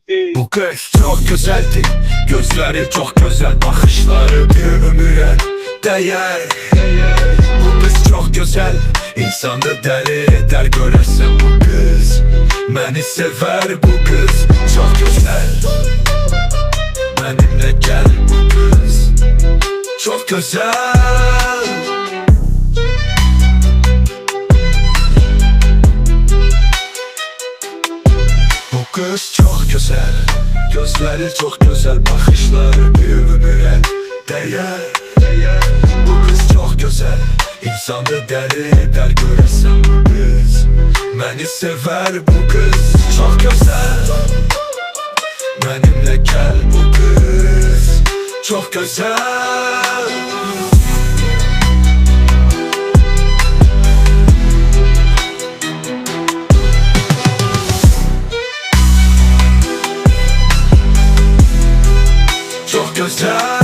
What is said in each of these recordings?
Bu kız çok güzeldi, gözleri çok güzel, bakışları bir ömüre değer. Bu kız çok güzel, insanı deli eder görürsen bu kız. Beni sever bu kız, çok güzel. Benimle gel bu kız, çok güzel. Bu kız çok güzel, gözleri çok güzel, bakışları bir ömüre değer. Bu kız çok güzel, insanı deli eder görürsen bu kız. Beni sever bu kız, çok güzel. Benimle gel bu kız, çok güzel. Çok güzel.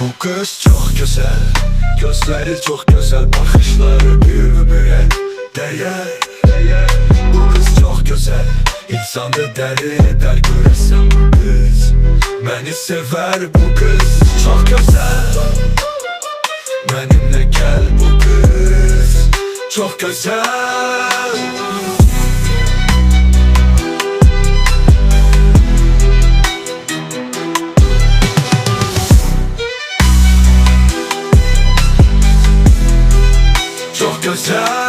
Bu kız çok güzel, gözleri çok güzel, bakışları bir ömüre değer. Bu kız çok güzel, insanı deli eder görürsen bu kız. Beni sever bu kız, çok güzel. Benimle gel bu kız, çok güzel. Çok güzel.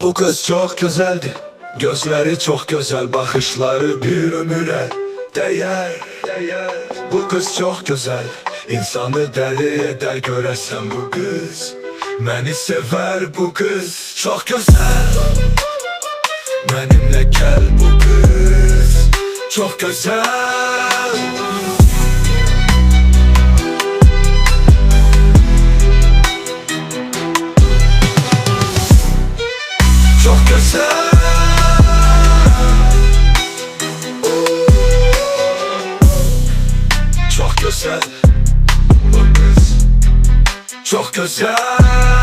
Bu kız çok güzeldi, gözleri çok güzel, bakışları bir ömüre değer. Bu kız çok güzel, insanı deli eder görürsen bu kız. Beni sever bu kız, çok güzel. Benimle gel bu kız, çok güzel. Çok güzel. Çok güzel. Bu kız çok güzel.